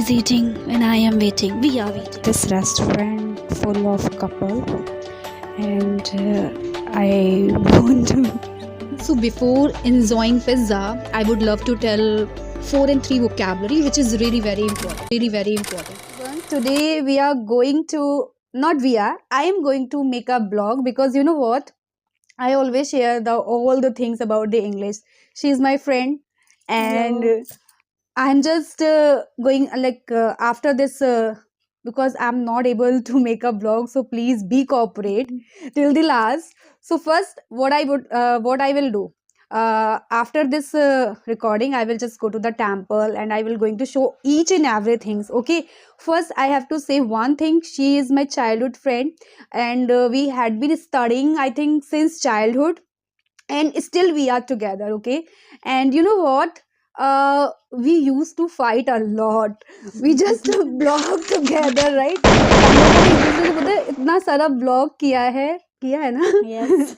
is eating and I am waiting. We are waiting. This restaurant full of couple, and I want to. So before enjoying pizza, I would love to tell 4 and 3 vocabulary, which is really very important. Today we are going to, not we are, I am going to make a blog, because you know what? I always share all the things about the English. She is my friend, and I'm just going after this, because I'm not able to make a blog. So please be cooperate till the last. So first, what I will do, after this recording, I will just go to the temple and I will going to show each and everything. Okay, first I have to say one thing. She is my childhood friend, and we had been studying, I think, since childhood, and still we are together. Okay, and you know what, we used to fight a lot. We just blog together, right? हम लोगों ने एक दूसरे से पता है इतना सारा blog किया है ना. Yes.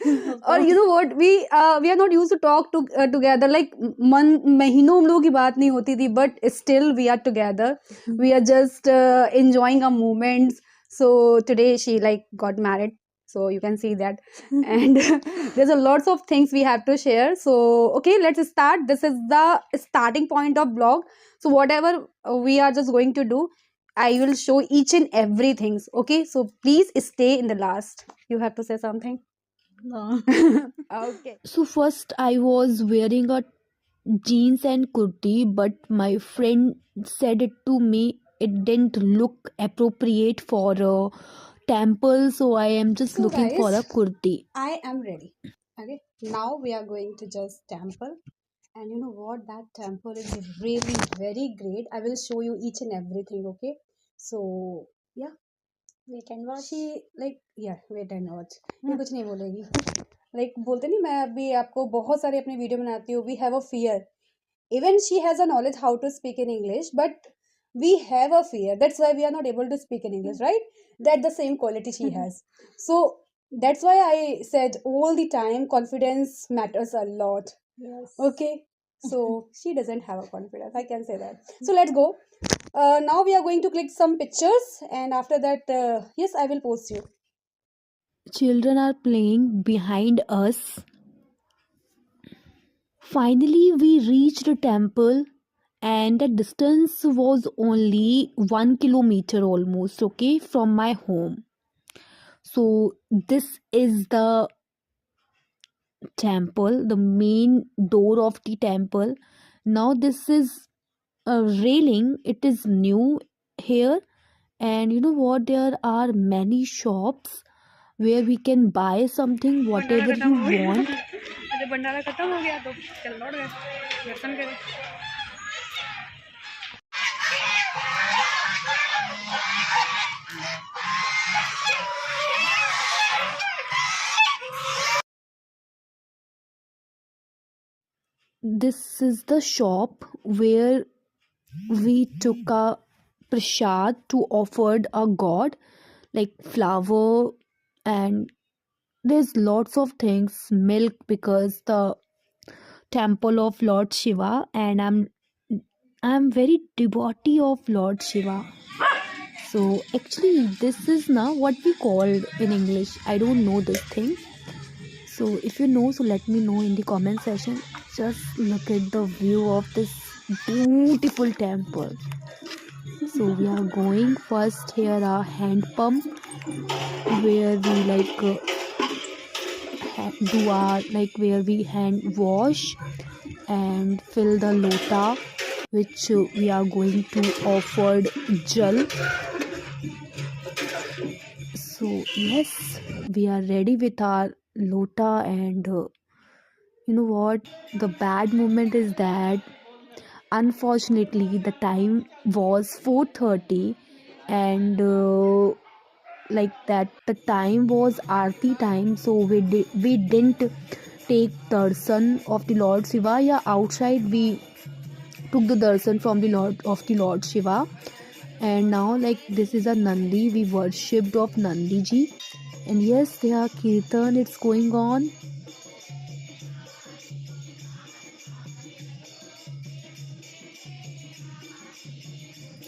और you know what, we are not used to talk together, like महीनों हम लोगों की बात नहीं होती थी, but still we are together. We are just enjoying our moments. So today she like got married, so you can see that. And there's a lots of things we have to share. So okay, let's start. This is the starting point of blog. So whatever we are just going to do, I will show each and everything. Okay, so please stay in the last. You have to say something. No. Okay. So first I was wearing a jeans and kurti, but my friend said it to me it didn't look appropriate for a temple, so I am just So looking for a guys, kurti. I am ready. Okay, now we are going to just temple, and you know what, that temple is really very great. I will show you each and everything. Okay, so yeah, Wait and watch. she like yeah, wait and watch. ये कुछ नहीं बोलेगी. Like बोलते नहीं, मैं अभी आपको बहुत सारे अपने वीडियो बनाती हूँ. We have a fear. Even she has a knowledge how to speak in English, but we have a fear. That's why we are not able to speak in English, right? That the same quality she has. So that's why I said all the time, confidence matters a lot. Yes. Okay, so she doesn't have a confidence, I can say that. So let's go. Now we are going to click some pictures, and after that, yes, I will post you. Children are playing behind us. Finally, we reached the temple, and the distance was only 1 kilometer almost, okay, from my home. So, this is the temple, the main door of the temple. Now, this is a railing, it is new here, and you know what, there are many shops where we can buy something, whatever you want. भंडारा खत्म हो गया तो चल लौट गए दर्शन करें. This is the shop where we took a prasad to offered a god, like flower, and there's lots of things, milk, because the temple of Lord Shiva, and I'm very devotee of Lord Shiva. So actually this is now what we called in English. I don't know this thing. So if you know, so let me know in the comment section. Just look at the view of this beautiful temple. So we are going first here a hand pump where we do our where we hand wash and fill the lota which we are going to offer jal. So yes, we are ready with our lota, and you know what, the bad moment is that unfortunately the time was 4:30, and like that the time was aarti time, so we didn't take darshan of the Lord Shiva. Yeah, outside we took the darshan from the Lord Shiva. And now this is a Nandi, we worshipped of Nandi ji, and yes, there kirtan, it's going on.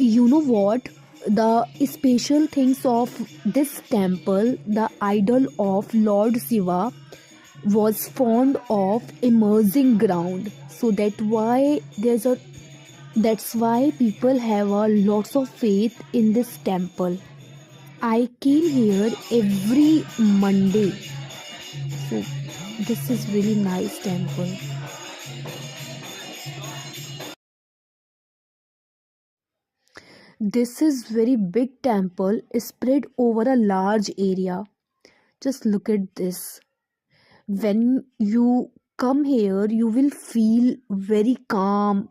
You know what? The special things of this temple, the idol of Lord Shiva was fond of immersing ground. So that's why people have a lots of faith in this temple. I came here every Monday. So this is really nice temple. This is very big temple spread over a large area. Just look at this. When you come here, you will feel very calm,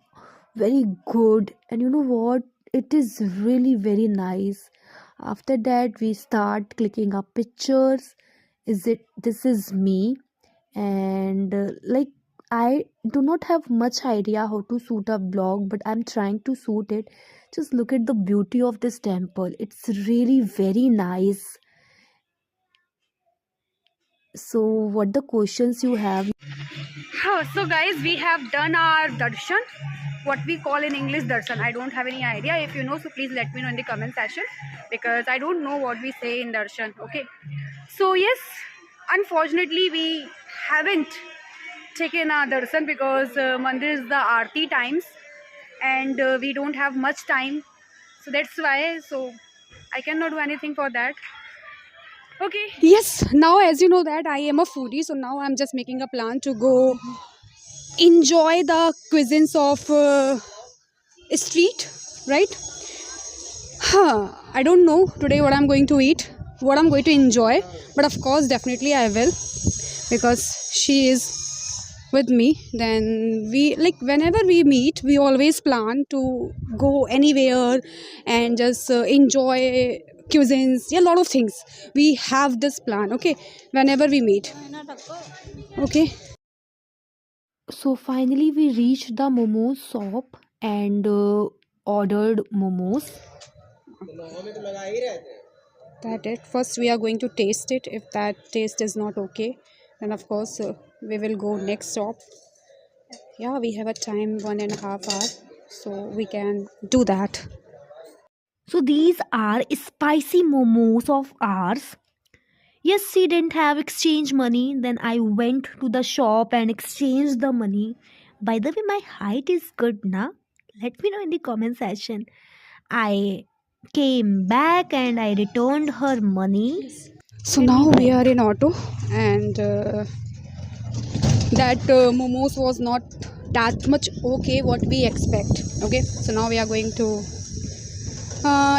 very good, and you know what? It is really very nice. After that, we start clicking up pictures. Is it this is me? And like, I do not have much idea how to shoot a blog, but I'm trying to shoot it. Just look at the beauty of this temple. It's really very nice. So what the questions you have? So guys, we have done our darshan, what we call in English darshan. I don't have any idea. If you know, so please let me know in the comment section, because I don't know what we say in darshan. Okay. So yes, unfortunately we haven't taken our darshan because mandir is the aarti times, and we don't have much time. So that's why. So I cannot do anything for that. Okay. Yes. Now, as you know that I am a foodie, so now I'm just making a plan to go enjoy the cuisines of street, right? I don't know today what I'm going to eat, what I'm going to enjoy, but of course, definitely I will, because she is with me. Then we, like, whenever we meet, we always plan to go anywhere and just enjoy cuisines. Yeah, a lot of things. We have this plan, okay, whenever we meet. Okay. So finally we reached the momo shop and ordered momos. That it. First, we are going to taste it. If that taste is not okay, then of course we will go next stop. Yeah, we have a time 1.5 hour, so we can do that. So these are spicy momos of ours. Yes, she didn't have exchange money. Then I went to the shop and exchanged the money. By the way, my height is good, na? Let me know in the comment section. I came back and I returned her money. So And now we went. are in auto, and that momos was not that much okay what we expect. Okay, so now we are going to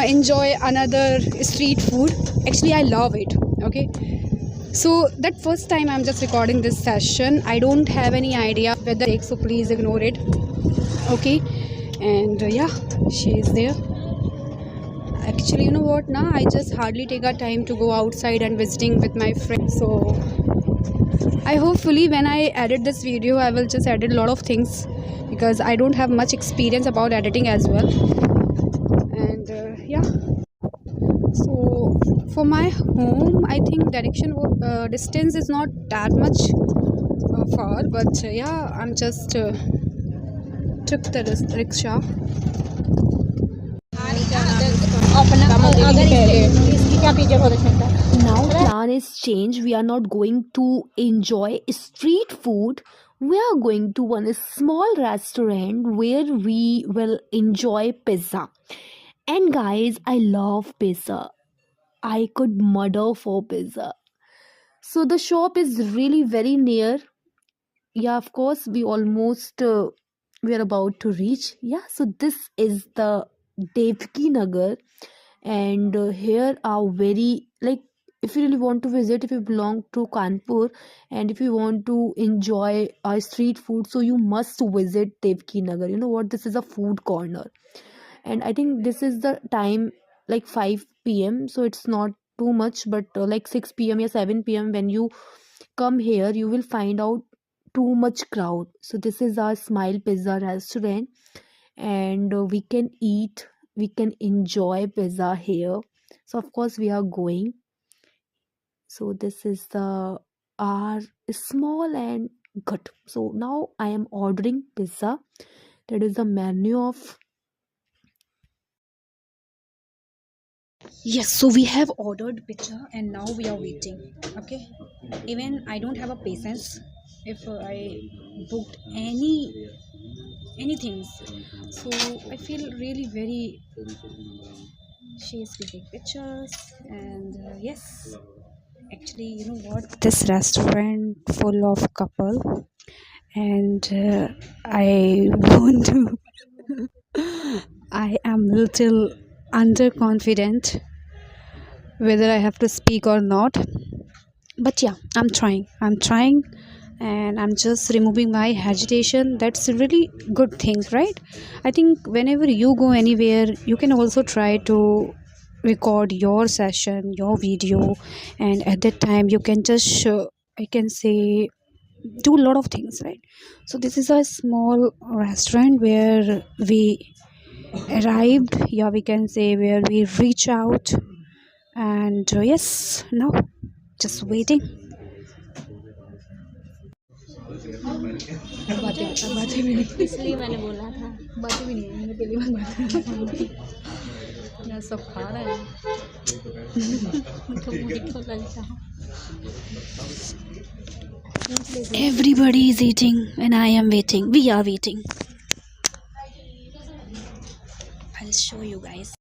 enjoy another street food. Actually, I love it. Okay, so that first time I'm just recording this session, I don't have any idea whether it, so please ignore it. Okay, and yeah, she is there. Actually, you know what, now I just hardly take a time to go outside and visiting with my friends. So I hopefully when I edit this video, I will just edit a lot of things, because I don't have much experience about editing as well. And yeah, so for my home, I think distance is not that much far, but yeah, I'm just took the rickshaw. Now plan is changed. We are not going to enjoy street food. We are going to one small restaurant where we will enjoy pizza. And guys, I love pizza. I could murder for pizza. So the shop is really very near. Yeah, of course, we are about to reach. Yeah, so this is the Devki Nagar, and here are very, like, if you really want to visit, if you belong to Kanpur and if you want to enjoy street food, so you must visit Devki Nagar. You know what? This is a food corner, and I think this is the time, like 5 p.m. So it's not too much, but like 6 p.m. or 7 p.m. when you come here, you will find out too much crowd. So this is our Smile Pizza restaurant, and we can enjoy pizza here. So of course we are going. So this is the our small and good. So now I am ordering pizza. That is the menu of Yes, so we have ordered pizza and now we are waiting. Okay, even I don't have a patience if I booked anything. So I feel really very. She's taking pictures and yes, actually, you know what? This restaurant full of couple and I want to. I am little underconfident whether I have to speak or not. But yeah, I'm trying and I'm just removing my hesitation. That's a really good thing, right? I think whenever you go anywhere you can also try to record your session, your video, and at that time you can just show, I can say, do a lot of things, right? So this is a small restaurant where we arrived, yeah, we can say where we reach out, and yes, now just waiting. बातें भी नहीं, इसलिए मैंने बोला था। बातें भी नहीं, मैंने पहली बार बात यार सब खा रहे हैं। तो मीठो लगता Everybody is eating and I am waiting. We are waiting. I'll show you guys.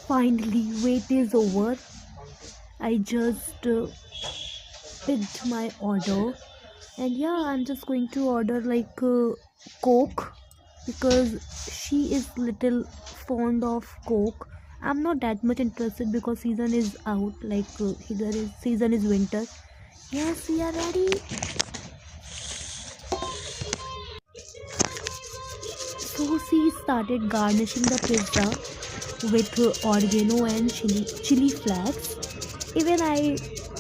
Finally, wait is over. I just picked my order, and yeah, I'm just going to order like Coke because she is little fond of Coke. I'm not that much interested because season is out, like season is winter. Yes, we are ready. So she started garnishing the pizza with oregano and chili flakes. Even I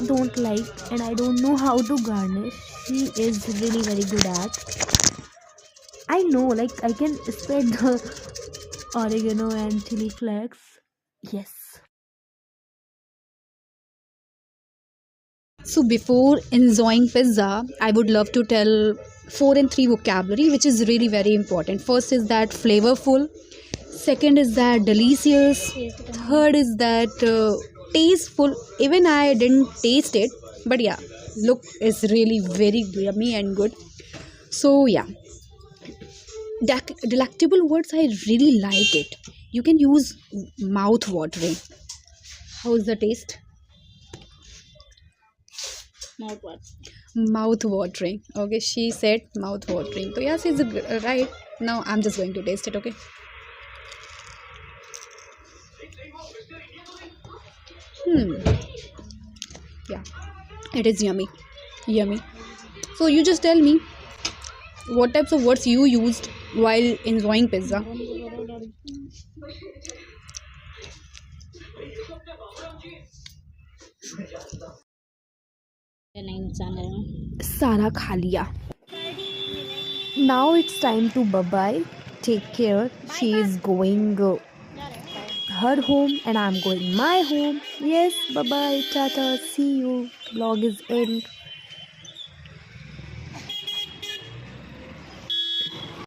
don't like and I don't know how to garnish. She is really very good at. I know, like I can spread the oregano and chili flakes. Yes. So before enjoying pizza, I would love to tell 4 and 3 vocabulary, which is really very important. First is that flavorful. Second is that delicious. Third is that tasteful. Even I didn't taste it, but yeah, look is really very yummy and good. So yeah, delectable words, I really like it. You can use mouth watering. How's the taste? Not what. Mouth watering. Okay, she said mouth watering. So yes, it's right. Now I'm just going to taste it. Okay. Yeah, it is yummy. Yummy. So you just tell me what types of words you used while enjoying pizza. नहीं नुकसान है। सारा खा लिया. Now it's time to bye bye. Take care. She is going her home and I'm going my home. Yes, bye bye. Tata. See you. Vlog is end.